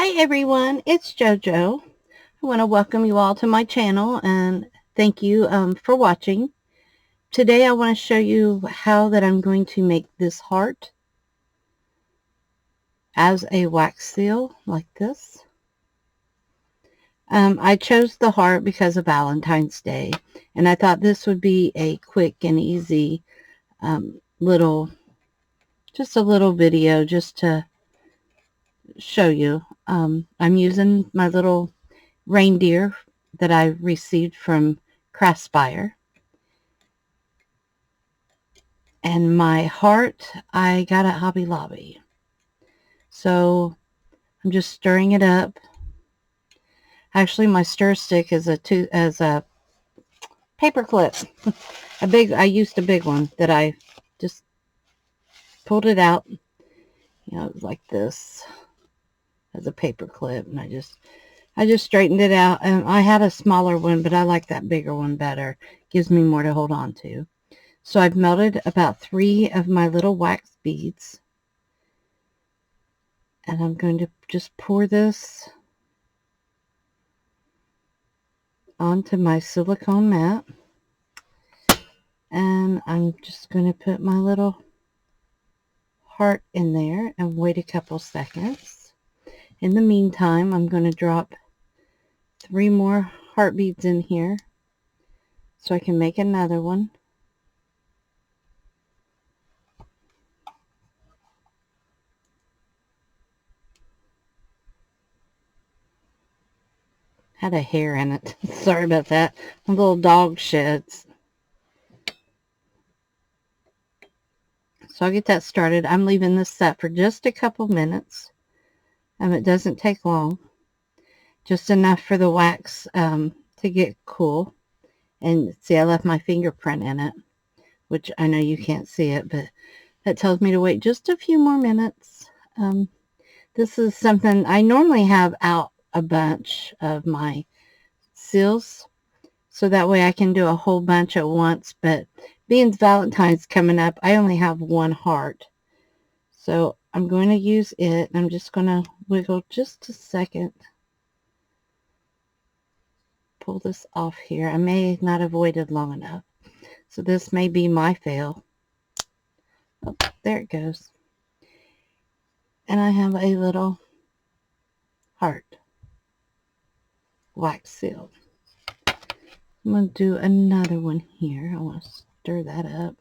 Hi everyone, it's JoJo. I want to welcome you all to my channel and thank you for watching. Today I want to show you how that I'm going to make this heart as a wax seal like this. I chose the heart because of Valentine's Day, and I thought this would be a quick and easy just a little video just to show you. I'm using my little reindeer that I received from Craftspire, and my heart I got at Hobby Lobby. So I'm just stirring it up. Actually, my stir stick is a paper clip. I used a big one that I just pulled it out, like this as a paper clip, and I just straightened it out. And I had a smaller one, but I like that bigger one better. Gives me more to hold on to. So I've melted about 3 of my little wax beads, and I'm going to just pour this onto my silicone mat, and I'm just going to put my little heart in there and wait a couple seconds. In the meantime, I'm going to drop 3 more heart beads in here so I can make another one. Had a hair in it. Sorry about that. My little dog sheds. So I'll get that started. I'm leaving this set for just a couple minutes. It doesn't take long. Just enough for the wax to get cool. And see, I left my fingerprint in it, which I know you can't see it, but that tells me to wait just a few more minutes. This is something I normally have out a bunch of my seals, so that way I can do a whole bunch at once. But being Valentine's coming up, I only have one heart, so I'm going to use it. I'm just going to wiggle just a second. Pull this off here. I may not have waited long enough, so this may be my fail. Oh, there it goes. And I have a little heart wax seal. I'm going to do another one here. I want to stir that up.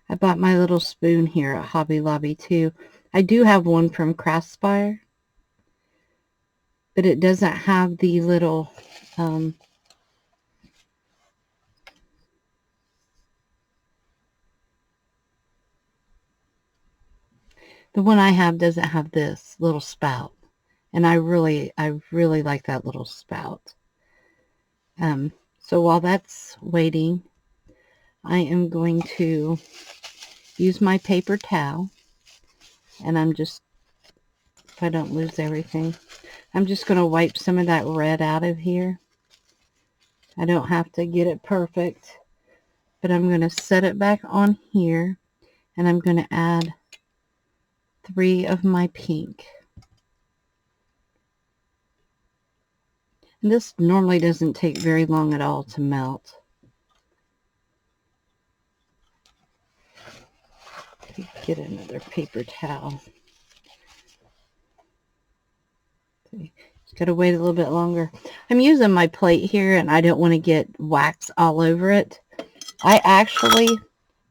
I bought my little spoon here at Hobby Lobby too. I do have one from Craftspire, but it doesn't have the little the one I have doesn't have this little spout, and I really like that little spout. So while that's waiting, I am going to use my paper towel, and I'm just, if I don't lose everything, I'm just going to wipe some of that red out of here. I don't have to get it perfect, but I'm going to set it back on here, and I'm going to add 3 of my pink. And this normally doesn't take very long at all to melt. Get another paper towel. Okay. Just gotta wait a little bit longer. I'm using my plate here, and I don't want to get wax all over it. I actually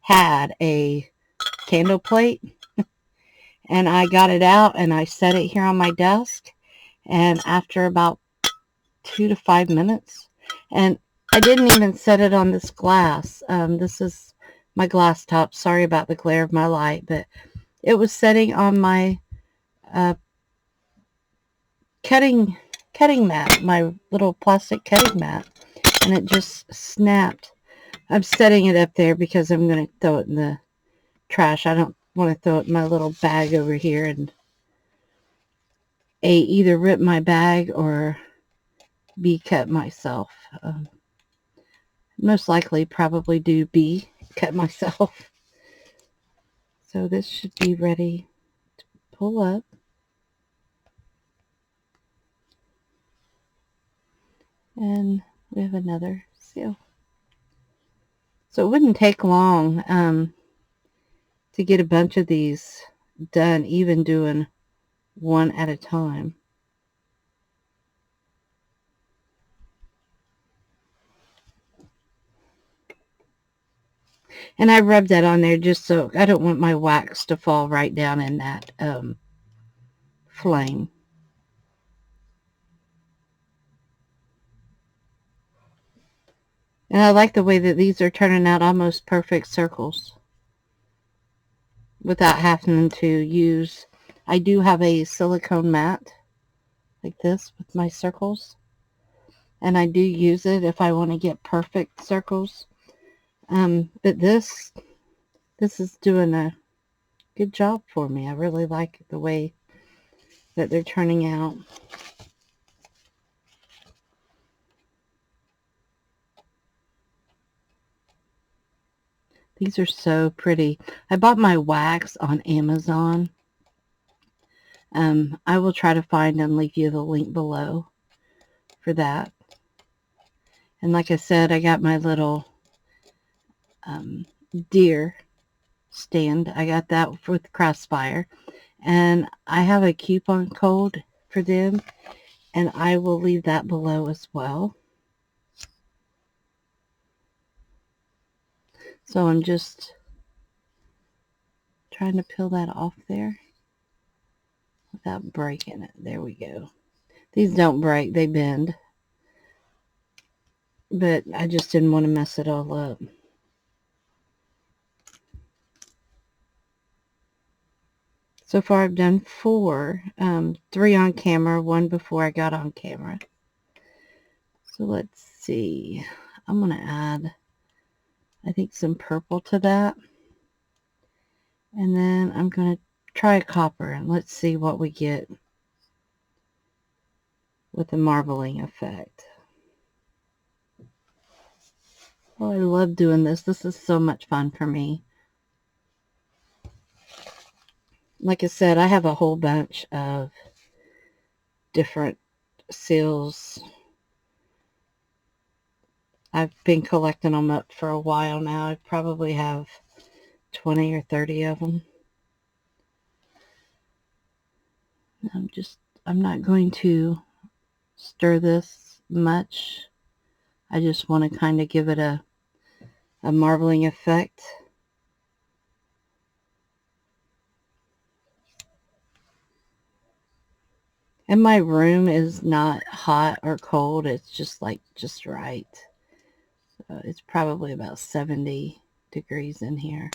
had a candle plate, and I got it out and I set it here on my desk, and after about 2 to 5 minutes, and I didn't even set it on this glass. This is my glass top. Sorry about the glare of my light, but it was setting on my cutting mat, my little plastic cutting mat, and it just snapped. I'm setting it up there because I'm going to throw it in the trash. I don't want to throw it in my little bag over here and either rip my bag or bee cut myself. Most likely probably do bee cut myself. So this should be ready to pull up. And we have another seal. So it wouldn't take long to get a bunch of these done, even doing one at a time. And I rubbed that on there just so I don't want my wax to fall right down in that flame. And I like the way that these are turning out almost perfect circles without having to use. I do have a silicone mat like this with my circles, and I do use it if I want to get perfect circles. But this is doing a good job for me. I really like the way that they're turning out. These are so pretty. I bought my wax on Amazon. I will try to find and leave you the link below for that. And like I said, I got my little deer stand. I got that with Crossfire. And I have a coupon code for them, and I will leave that below as well. So I'm just trying to peel that off there without breaking it. There we go. These don't break, they bend. But I just didn't want to mess it all up. So far I've done 4, 3 on camera, 1 before I got on camera. So let's see. I'm going to add, I think, some purple to that. And then I'm going to try a copper, and let's see what we get with the marbling effect. Oh, I love doing this. This is so much fun for me. Like I said, I have a whole bunch of different seals. I've been collecting them up for a while now. I probably have 20 or 30 of them. I'm not going to stir this much. I just want to kind of give it a marbling effect. And my room is not hot or cold. It's just right. So it's probably about 70 degrees in here.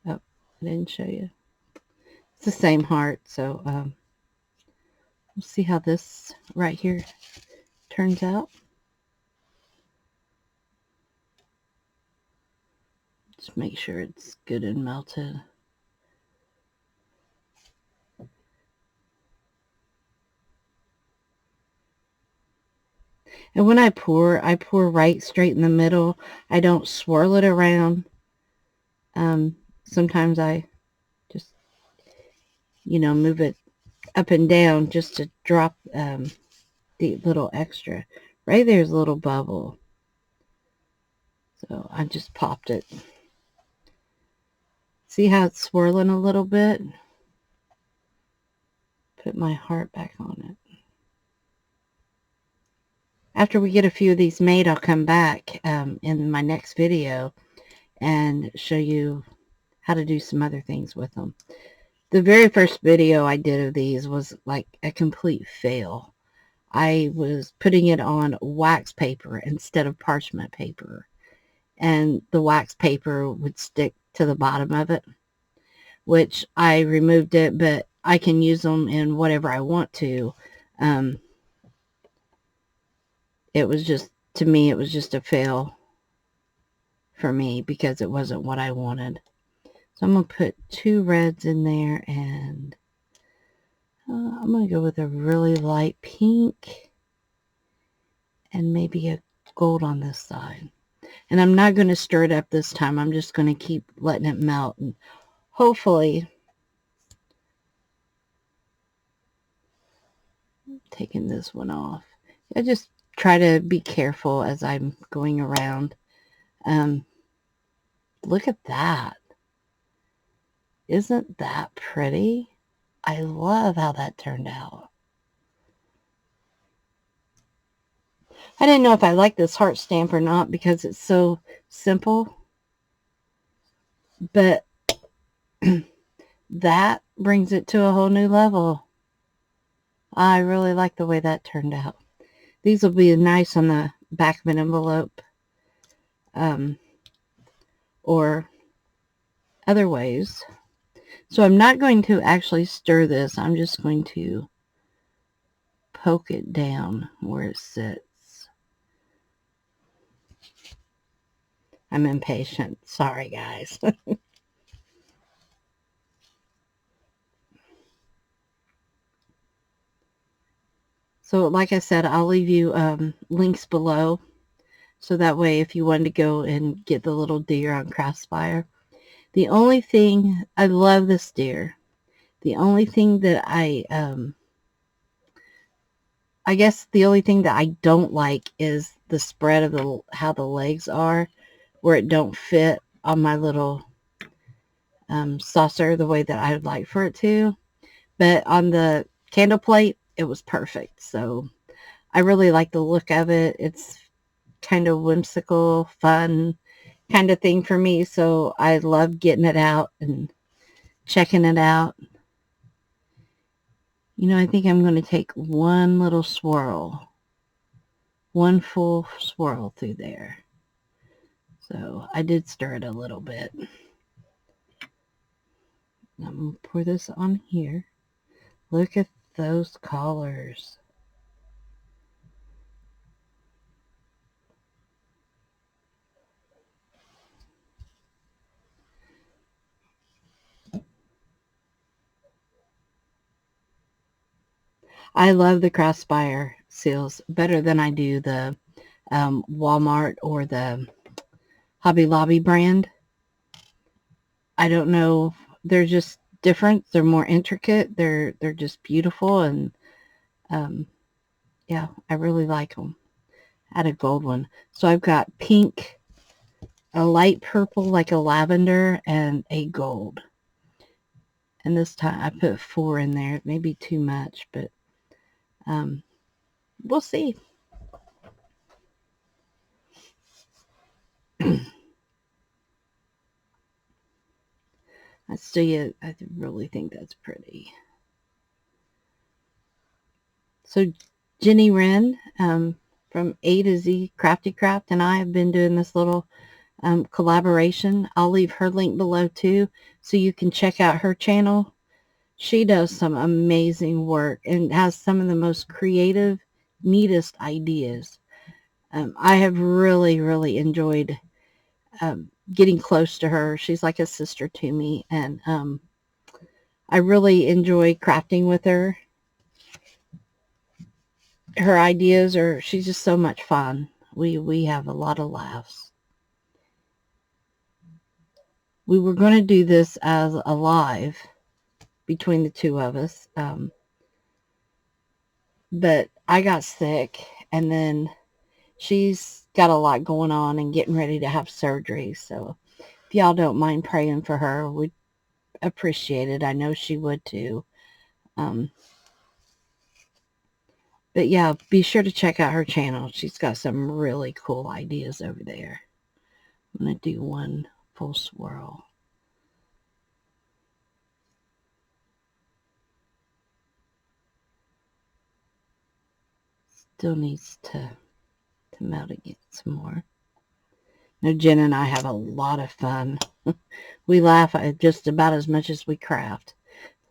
Oh, I didn't show you. It's the same heart, so we'll see how this right here turns out. Just make sure it's good and melted. And when I pour right straight in the middle. I don't swirl it around. Sometimes I just, move it up and down just to drop the little extra. Right there's a little bubble. So I just popped it. See how it's swirling a little bit? Put my heart back on it. After we get a few of these made, I'll come back in my next video and show you how to do some other things with them. The very first video I did of these was like a complete fail. I was putting it on wax paper instead of parchment paper, and the wax paper would stick to the bottom of it, which I removed it, but I can use them in whatever I want to. It was just, to me, it was just a fail for me because it wasn't what I wanted. So I'm going to put 2 reds in there, and I'm going to go with a really light pink and maybe a gold on this side. And I'm not going to stir it up this time. I'm just going to keep letting it melt, and hopefully taking this one off. I just try to be careful as I'm going around. Look at that. Isn't that pretty? I love how that turned out. I didn't know if I like this heart stamp or not because it's so simple, but that brings it to a whole new level. I really like the way that turned out. These will be nice on the back of an envelope, or other ways. So I'm not going to actually stir this. I'm just going to poke it down where it sits. I'm impatient. Sorry, guys. So like I said, I'll leave you links below. So that way, if you wanted to go and get the little deer on Craftspire. The only thing, I love this deer. The only thing that I guess the only thing that I don't like is the spread of how the legs are, where it don't fit on my little saucer the way that I would like for it to. But on the candle plate, it was perfect. So I really like the look of it. It's kind of whimsical, fun kind of thing for me. So I love getting it out and checking it out. You know, I think I'm going to take one little swirl, one full swirl through there. So I did stir it a little bit. I'm going to pour this on here. Look at those colors. I love the Craftspire seals better than I do the Walmart or the Hobby Lobby brand. I don't know. They're just different. They're more intricate. They're just beautiful, and yeah, I really like them. I had a gold one. So I've got pink, a light purple like a lavender, and a gold. And this time I put 4 in there. It may be too much, but we'll see. I really think that's pretty. So Jenni Wren from A to Z Crafty Craft and I have been doing this little collaboration. I'll leave her link below too, so you can check out her channel. She does some amazing work and has some of the most creative, neatest ideas. I have really, really enjoyed getting close to her. She's like a sister to me, and I really enjoy crafting with her. Her ideas are, she's just so much fun. We have a lot of laughs. We were going to do this as a live between the two of us, but I got sick, and then she's got a lot going on and getting ready to have surgery. So if y'all don't mind praying for her, we'd appreciate it. I know she would too. But yeah, be sure to check out her channel. She's got some really cool ideas over there. I'm going to do one full swirl. Still needs to melt again some more. Now, Jen and I have a lot of fun. We laugh at just about as much as we craft.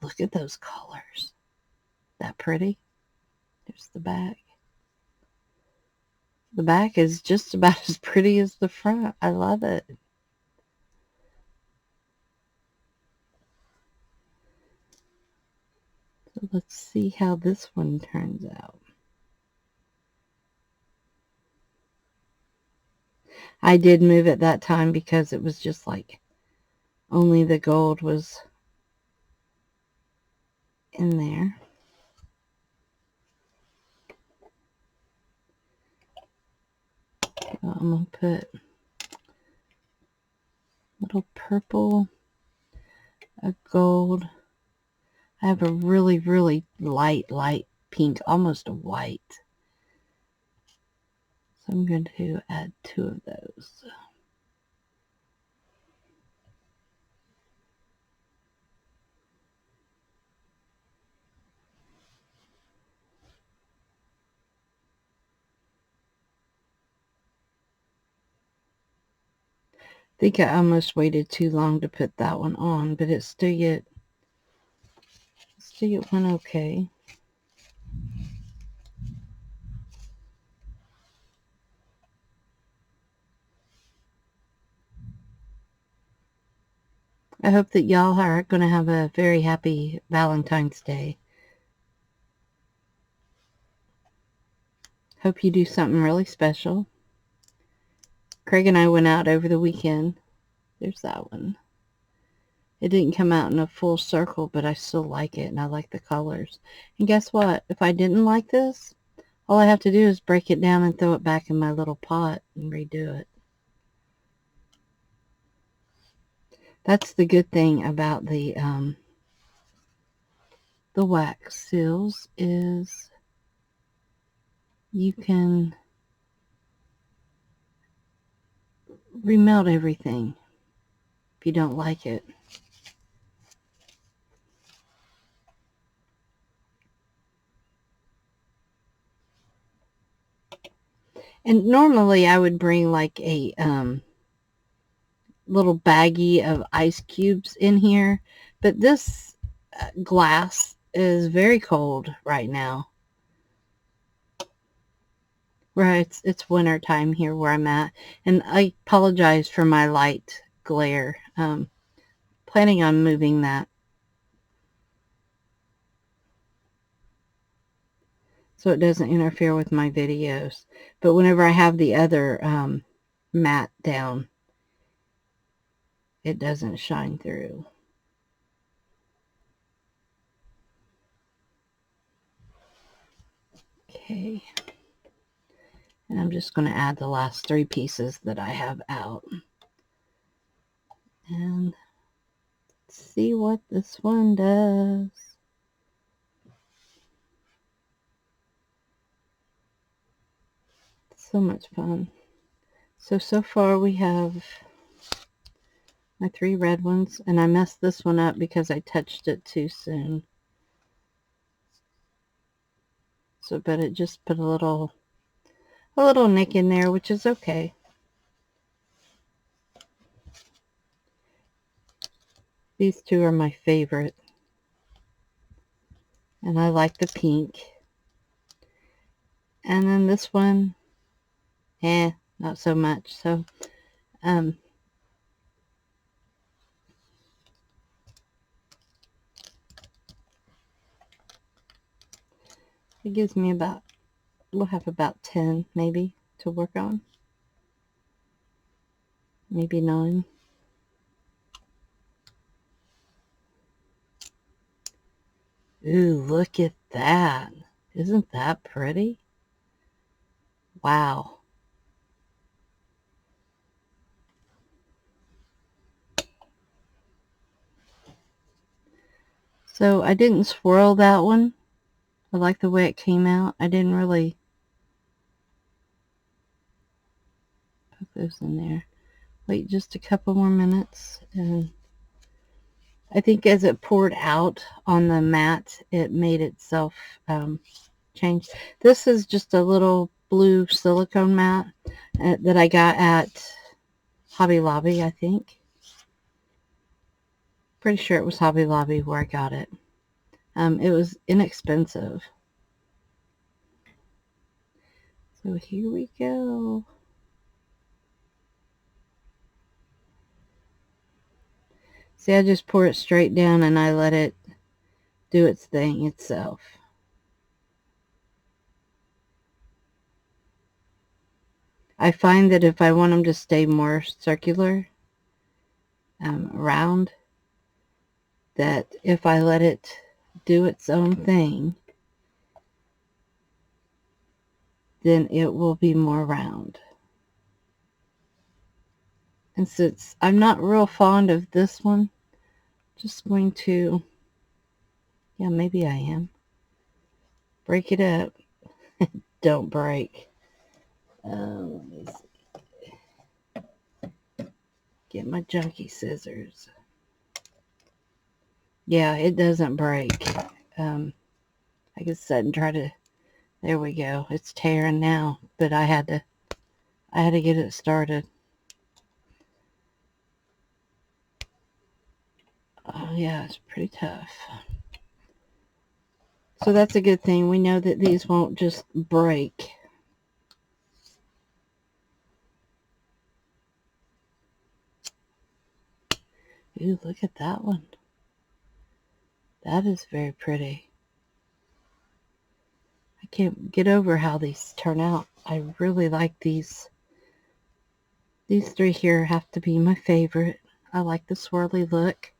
Look at those colors. That pretty? There's the back. The back is just about as pretty as the front. I love it. So let's see how this one turns out. I did move it that time because it was just like only the gold was in there. So I'm going to put a little purple, a gold. I have a really, really light pink, almost a white. So I'm going to add 2 of those. I think I almost waited too long to put that one on, but it still went okay. I hope that y'all are going to have a very happy Valentine's Day. Hope you do something really special. Craig and I went out over the weekend. There's that one. It didn't come out in a full circle, but I still like it, and I like the colors. And guess what? If I didn't like this, all I have to do is break it down and throw it back in my little pot and redo it. That's the good thing about the wax seals, is you can remelt everything if you don't like it. And normally I would bring like a little baggie of ice cubes in here, but this glass is very cold right now. Where it's winter time here where I'm at, and I apologize for my light glare. Planning on moving that so it doesn't interfere with my videos. But whenever I have the other mat down, it doesn't shine through. Okay. And I'm just going to add the last 3 pieces that I have out. And let's see what this one does. So much fun. So far we have my 3 red ones, and I messed this one up because I touched it too soon. So, but it just put a little nick in there, which is okay. These 2 are my favorite, and I like the pink. And then this one, not so much. So, it gives me we'll have about 10 maybe to work on. Maybe 9. Ooh, look at that. Isn't that pretty? Wow. So I didn't swirl that one. I like the way it came out. I didn't really put those in there. Wait just a couple more minutes, and I think as it poured out on the mat, it made itself change. This is just a little blue silicone mat that I got at Hobby Lobby, I think. Pretty sure it was Hobby Lobby where I got it. It was inexpensive. So here we go. See, I just pour it straight down and I let it do its thing itself. I find that if I want them to stay more circular, round, that if I let it do its own thing, then it will be more round. And since I'm not real fond of this one, just going to, yeah, maybe I am. Break it up. Don't break. Let me get my junky scissors. Yeah, it doesn't break. I can sit and try to, there we go. It's tearing now, but I had to get it started. Oh yeah, it's pretty tough. So that's a good thing. We know that these won't just break. Ooh, look at that one. That is very pretty. I can't get over how these turn out. I really like these. These three here have to be my favorite. I like the swirly look.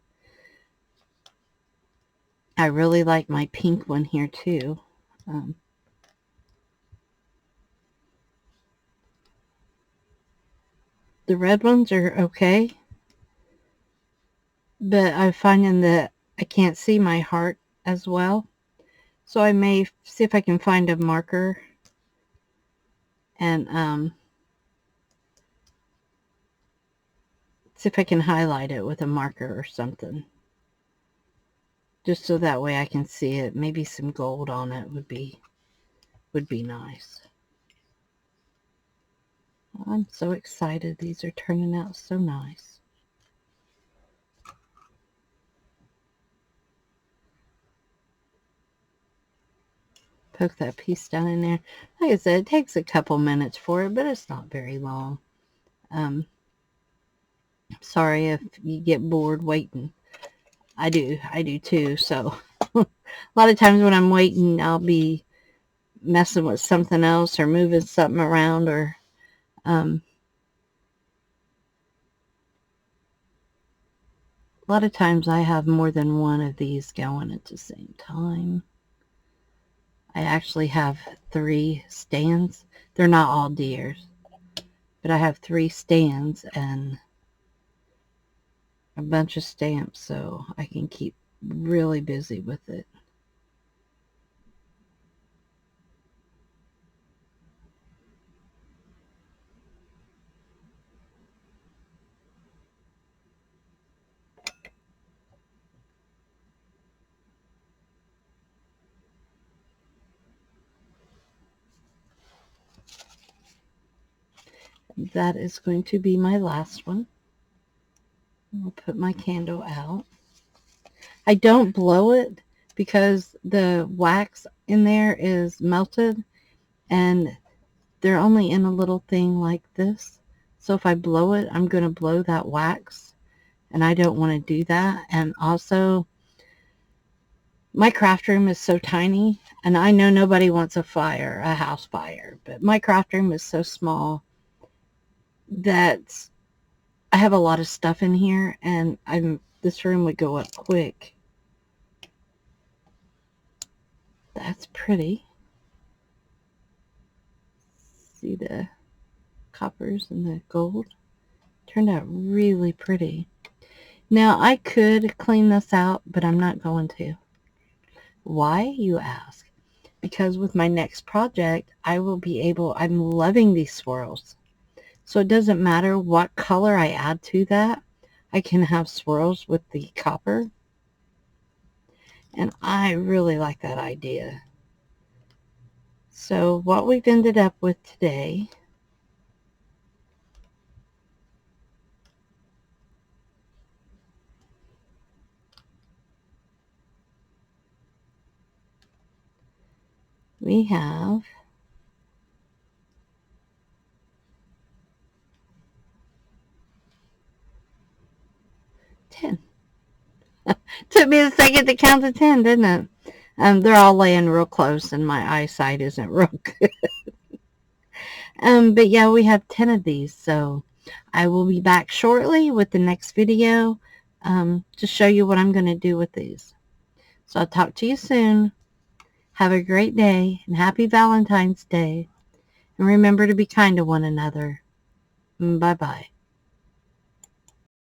I really like my pink one here too. The red ones are okay, but I'm finding that I can't see my heart as well. So I may see if I can find a marker and see if I can highlight it with a marker or something. Just so that way I can see it. Maybe some gold on it would be nice. I'm so excited. These are turning out so nice. Poke that piece down in there. Like I said, it takes a couple minutes for it, but it's not very long. Sorry if you get bored waiting. I do too. So a lot of times when I'm waiting, I'll be messing with something else or moving something around, or a lot of times I have more than one of these going at the same time. I actually have 3 stands. They're not all deers, but I have 3 stands and a bunch of stamps, so I can keep really busy with it. That is going to be my last one. I'll put my candle out. I don't blow it because the wax in there is melted and they're only in a little thing like this. So if I blow it, I'm going to blow that wax, and I don't want to do that. And also, my craft room is so tiny, and I know nobody wants a house fire, but my craft room is so small that I have a lot of stuff in here, and this room would go up quick. That's pretty. See the coppers and the gold? Turned out really pretty. Now, I could clean this out, but I'm not going to. Why, you ask? Because with my next project, I'm loving these swirls. So it doesn't matter what color I add to that. I can have swirls with the copper. And I really like that idea. So what we've ended up with today we have 10. Took me a second to count to 10, didn't it? They're all laying real close, and my eyesight isn't real good. But yeah, we have 10 of these, so I will be back shortly with the next video to show you what I'm going to do with these. So I'll talk to you soon. Have a great day, and happy Valentine's Day. And remember to be kind to one another. Bye-bye.